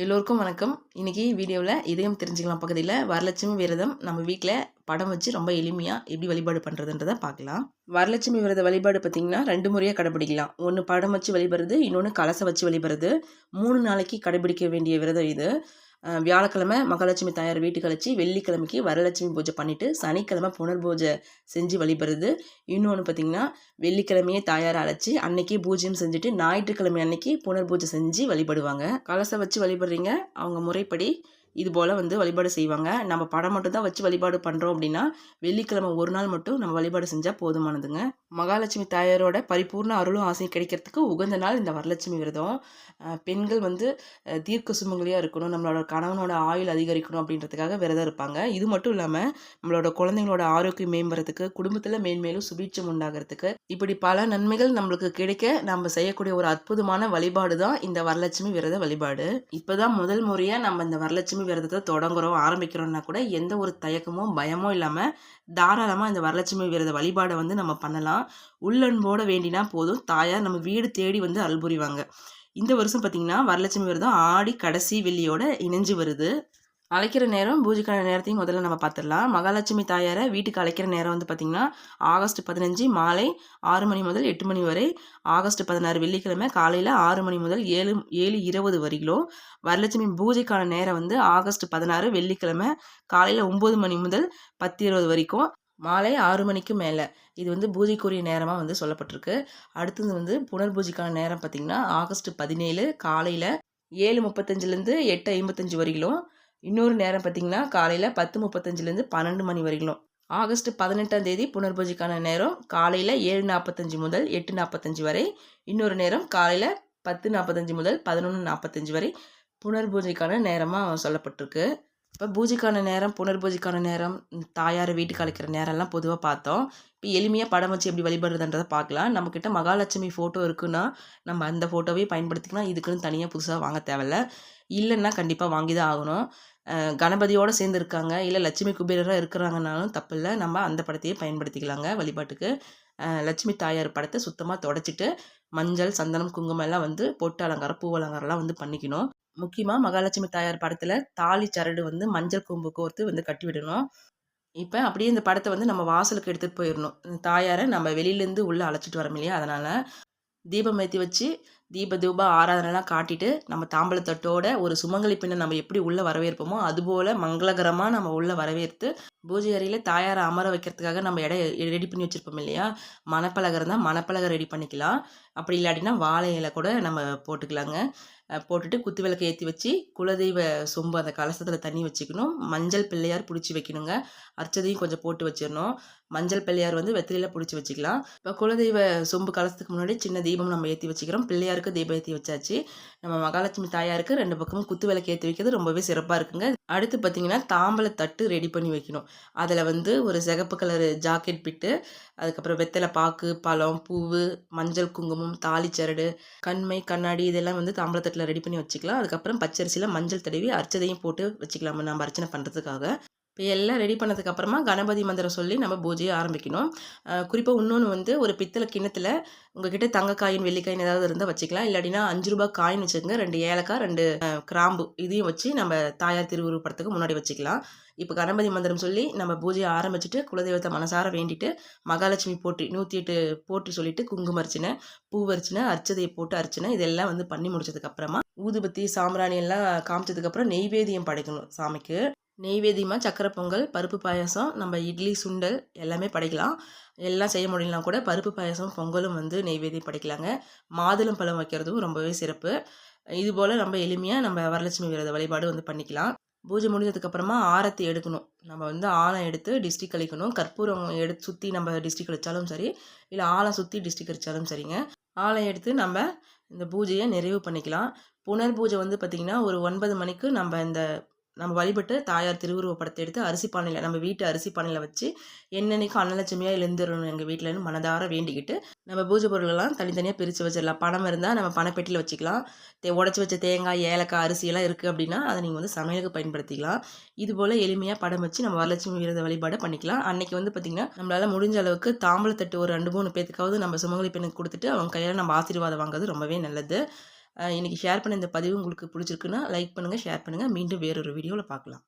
எல்லோருக்கும் வணக்கம். இன்னைக்கு வீடியோவில் இதயம் தெரிஞ்சுக்கலாம் பகுதியில் வரலட்சுமி விரதம் நம்ம வீட்டில் படம் வச்சு ரொம்ப எளிமையாக எப்படி வழிபாடு பண்ணுறதுன்றதை பார்க்கலாம். வரலட்சுமி விரத வழிபாடு பார்த்திங்கன்னா 2 முறையாக கடைபிடிக்கலாம். ஒன்று படம் வச்சு வழிபடுறது, இன்னொன்று கலசம் வச்சு வழிபடுறது. 3 நாளைக்கு கடைபிடிக்க வேண்டிய விரதம் இது. வியாழக்கிழமை மகாலட்சுமி தாயார் வீட்டுக்கு அழைச்சி, வெள்ளிக்கிழமைக்கு வரலட்சுமி பூஜை பண்ணிவிட்டு, சனிக்கிழமை புனர்பூஜை செஞ்சு வழிபடுறது. இன்னொன்று பார்த்திங்கன்னா வெள்ளிக்கிழமையே தாயாரை அழைச்சி அன்னைக்கு பூஜையும் செஞ்சுட்டு ஞாயிற்றுக்கிழமை அன்னைக்கு புனர்பூஜை செஞ்சு வழிபடுவாங்க. கலசம் வச்சு வழிபடுறீங்க, அவங்க முறைப்படி இது போல் வழிபாடு செய்வாங்க. நம்ம படம் மட்டும் தான் வச்சு வழிபாடு பண்ணுறோம் அப்படின்னா வெள்ளிக்கிழமை ஒரு நாள் மட்டும் நம்ம வழிபாடு செஞ்சால் போதுமானதுங்க. மகாலட்சுமி தாயாரோட பரிபூர்ண அருளும் ஆசையும் கிடைக்கிறதுக்கு உகந்த நாள் இந்த வரலட்சுமி விரதம். பெண்கள் தீர்க்க சுமங்கலியாக இருக்கணும், நம்மளோட கணவனோட ஆயுள் அதிகரிக்கணும் அப்படின்றதுக்காக விரதம் இருப்பாங்க. இது மட்டும் இல்லாமல் நம்மளோட குழந்தைங்களோட ஆரோக்கியம் மேம்படுறதுக்கு, குடும்பத்தில் மேன்மேலும் சுபீட்சம் உண்டாகிறதுக்கு, இப்படி பல நன்மைகள் நம்மளுக்கு கிடைக்க நம்ம செய்யக்கூடிய ஒரு அற்புதமான வழிபாடு தான் இந்த வரலட்சுமி விரத வழிபாடு. இப்போதான் முதல் முறையாக நம்ம இந்த வரலட்சுமி விரதத்தை தொடங்குறோம், ஆரம்பிக்கிறோம்னா கூட எந்த ஒரு தயக்கமோ பயமோ இல்லாமல் தாராளமாக இந்த வரலட்சுமி விரத வழிபாடை நம்ம பண்ணலாம். உள்ளன்போட வேண்டினா போதும், தாயார் நம்ம வீடு தேடி அருள் புரிவாங்க. இந்த வருஷம் பார்த்திங்கன்னா வரலட்சுமி விரதம் ஆடி கடைசி வெள்ளியோட இணைஞ்சு வருது. அழைக்கிற நேரம் பூஜைக்கான நேரத்தையும் முதல்ல நம்ம பார்த்துடலாம். மகாலட்சுமி தாயாரை வீட்டுக்கு அழைக்கிற நேரம் பார்த்திங்கன்னா ஆகஸ்ட் 15 மாலை 6 மணி முதல் 8 மணி வரை, ஆகஸ்ட் 16 வெள்ளிக்கிழமை காலையில் 6 மணி முதல் 7:20 வரையிலும். வரலட்சுமி பூஜைக்கான நேரம் ஆகஸ்ட் 16 வெள்ளிக்கிழமை காலையில் 9 மணி முதல் 10:20 வரைக்கும், மாலை 6 மணிக்கு மேலே. இது பூஜைக்குரிய நேரமாக சொல்லப்பட்டிருக்கு. அடுத்தது புனர்பூஜைக்கான நேரம் பார்த்திங்கன்னா ஆகஸ்ட் 17 காலையில் 7:35 8:55 வரையிலும். இன்னொரு நேரம் பார்த்திங்கன்னா காலையில் 10:35 12 மணி வரையிலும். ஆகஸ்ட் 18ஆம் தேதி புனர்பூஜைக்கான நேரம் காலையில் 7:45 முதல் 8:45 வரை. இன்னொரு நேரம் காலையில் 10:45 முதல் 11:45 வரை புனர்பூஜைக்கான நேரமாக சொல்லப்பட்டிருக்கு. இப்போ பூஜைக்கான நேரம், புனர்பூஜைக்கான நேரம், தாயாரை வீட்டுக்கு அழைக்கிற நேரம்லாம் பொதுவாக பார்த்தோம். இப்போ எளிமையாக படம் வச்சு எப்படி வழிபடுறதுன்றதை பார்க்கலாம். நம்மக்கிட்ட மகாலட்சுமி ஃபோட்டோ இருக்குன்னா நம்ம அந்த ஃபோட்டோவே பயன்படுத்திக்கலாம். இதுக்குன்னு தனியாக புதுசாக வாங்க தேவையில்ல. இல்லைன்னா கண்டிப்பாக வாங்கி தான் ஆகணும். கணபதியோடு சேர்ந்து இருக்காங்க, இல்லை லட்சுமி குபேரராக இருக்கிறாங்கனாலும் தப்பில்லை, நம்ம அந்த படத்தையே பயன்படுத்திக்கலாங்க வழிபாட்டுக்கு. லட்சுமி தாயார் படத்தை சுத்தமாக தொடச்சிட்டு மஞ்சள், சந்தனம், குங்குமம் எல்லாம் பொட்டு அலங்காரம், பூ அலங்காரம்லாம் பண்ணிக்கணும். முக்கியமாக மகாலட்சுமி தாயார் படத்தில் தாலி சரடு மஞ்சள் கொம்பு கோர்த்து கட்டி விடணும். இப்போ அப்படியே இந்த படத்தை நம்ம வாசலுக்கு எடுத்துகிட்டு போயிடணும். தாயாரை நம்ம வெளியிலேருந்து உள்ளே அழைச்சிட்டு வரோம் இல்லையா, அதனால் தீபம் ஏற்றி வச்சு தூப ஆராதனைலாம் காட்டிட்டு நம்ம தாம்பழத்தட்டோட ஒரு சுமங்கலி பெண்ணை நம்ம எப்படி உள்ளே வரவேற்போமோ அதுபோல் மங்களகரமாக நம்ம உள்ளே வரவேற்று பூஜை அறையில் தாயாரை அமர வைக்கிறதுக்காக நம்ம ரெடி பண்ணி வச்சுருப்போம் இல்லையா, மணப்பலகை இருந்தால் மணப்பலகை ரெடி பண்ணிக்கலாம். அப்படி இல்லாட்டினா வாழை இலை கூட நம்ம போட்டுக்கலாங்க. போட்டுட்டு குத்து விளக்கு ஏற்றி வச்சு குலதெய்வ சொம்பு அந்த கலசத்தில் தண்ணி வச்சுக்கணும். மஞ்சள் பிள்ளையார் பிடிச்சி வைக்கணுங்க. அர்ச்சதையும் கொஞ்சம் போட்டு வச்சிடணும். மஞ்சள் பிள்ளையார் வெத்திலையில் பிடிச்சி வச்சுக்கலாம். இப்போ குலதெய்வ சொம்பு கலசத்துக்கு முன்னாடி சின்ன தீபம் நம்ம ஏற்றி வச்சுக்கிறோம். பிள்ளையாருக்கு தீபம் ஏற்றி வச்சாச்சு. நம்ம மகாலட்சுமி தாயாருக்கு 2 பக்கமும் குத்து விளக்கு ஏற்றி வைக்கிறது ரொம்பவே சிறப்பாக இருக்குங்க. அடுத்து பார்த்திங்கன்னா தாம்பழ தட்டு ரெடி பண்ணி வைக்கணும். அதில் ஒரு சிகப்பு கலர் ஜாக்கெட் பிட்டு, அதுக்கப்புறம் வெத்தலை பாக்கு, பழம், பூவு, மஞ்சள், குங்குமம், தாலி சரடு, கண்மை, கண்ணாடி இதெல்லாம் தாம்பழத்தட்டில் ரெடி பண்ணி வச்சுக்கலாம். அதுக்கப்புறம் பச்சரிசியில் மஞ்சள் தடவி அர்ச்சதையும் போட்டு வச்சுக்கலாம் நம்ம அர்ச்சனை பண்ணுறதுக்காக. இப்போ எல்லாம் ரெடி பண்ணதுக்கு அப்புறமா கணபதி மந்திரம் சொல்லி நம்ம பூஜையை ஆரம்பிக்கணும். குறிப்பாக இன்னொன்று ஒரு பித்தளை கிண்ணத்தில் உங்ககிட்ட தங்கக்காயின் வெள்ளிக்காயின் ஏதாவது இருந்தால் வச்சுக்கலாம். இல்லாட்டினா 5 ரூபாய் காயின் வச்சுக்கோங்க. 2 ஏலக்காய், 2 கிராம்பு இதையும் வச்சு நம்ம தாயார் திருவுருவப்படத்துக்கு முன்னாடி வச்சுக்கலாம். இப்போ கணபதி மந்திரம் சொல்லி நம்ம பூஜையை ஆரம்பிச்சுட்டு குலதெய்வத்தை மனசார வேண்டிட்டு மகாலட்சுமி போற்றி 108 போற்றி சொல்லிட்டு குங்கும அர்ச்சனை, பூவர்ச்சனை, அர்ச்சதையை போட்டு அர்ச்சனை இதெல்லாம் பண்ணி முடிச்சதுக்கப்புறமா ஊதுபத்தி, சாம்பிராணி எல்லாம் காமிச்சதுக்கப்புறம் நெய்வேதியம் படைக்கணும் சாமிக்கு. நெய்வேதியமாக சக்கரை பொங்கல், பருப்பு பாயாசம், நம்ம இட்லி, சுண்டல் எல்லாமே படைக்கலாம். எல்லாம் செய்ய முடியலாம் கூட பருப்பு பாயாசம் பொங்கலும் நெய்வேதியம் படைக்கலாங்க. மாதுளம் பழம் வைக்கிறதும் ரொம்பவே சிறப்பு. இதுபோல் நம்ம எளிமையாக நம்ம வரலட்சுமி விரத வழிபாடு பண்ணிக்கலாம். பூஜை முடிஞ்சதுக்கப்புறமா ஆரத்தி எடுக்கணும். நம்ம ஆலம் எடுத்து டிஸ்ட்ரிக் கழிக்கணும். கற்பூரம் எடுத்து சுற்றி நம்ம டிஸ்ட்ரிக் கழிச்சாலும் சரி, இல்லை ஆலம் சுற்றி டிஸ்ட்ரிக் கழிச்சாலும் சரிங்க. ஆலம் எடுத்து நம்ம இந்த பூஜையை நிறைவு பண்ணிக்கலாம். புனர் பூஜை பார்த்திங்கன்னா ஒரு 9 மணிக்கு நம்ம வழிபட்டு தாயார் திருவுருவ படத்தை எடுத்து அரிசி பானையில், நம்ம வீட்டு அரிசி பானையில் வச்சு என்னென்னைக்கும் அன்னலட்சுமியாக எழுந்துடணும் எங்கள் வீட்டில்னு மனதார வேண்டிக்கிட்டு நம்ம பூஜை பொருளெல்லாம் தனித்தனியாக பிரித்து வச்சிடலாம். பணம் இருந்தால் நம்ம பணப்பெட்டியில் வச்சுக்கலாம். உடச்சி வச்ச தேங்காய், ஏலக்காய், அரிசியெல்லாம் இருக்குது அப்படின்னா அதை நீங்கள் சமையலுக்கு பயன்படுத்திக்கலாம். இதுபோல் எளிமையாக படம் வச்சு நம்ம வரலட்சுமி விரத வழிபாடை பண்ணிக்கலாம். அன்றைக்கி பார்த்திங்கன்னா நம்மளால் முடிஞ்ச அளவுக்கு தாம்பழத்தட்டு ஒரு 2-3 பேத்துக்காவது நம்ம சுமங்கலி பெண்ணுக்கு கொடுத்துட்டு அவங்க கையால் நம்ம ஆசீர்வாதம் வாங்குறது ரொம்பவே நல்லது. இன்றைக்கி ஷேர் பண்ண இந்த பதிவு உங்களுக்கு பிடிச்சிருக்குன்னா லைக் பண்ணுங்கள், ஷேர் பண்ணுங்கள். மீண்டும் வேறொரு வீடியோவில் பார்க்கலாம்.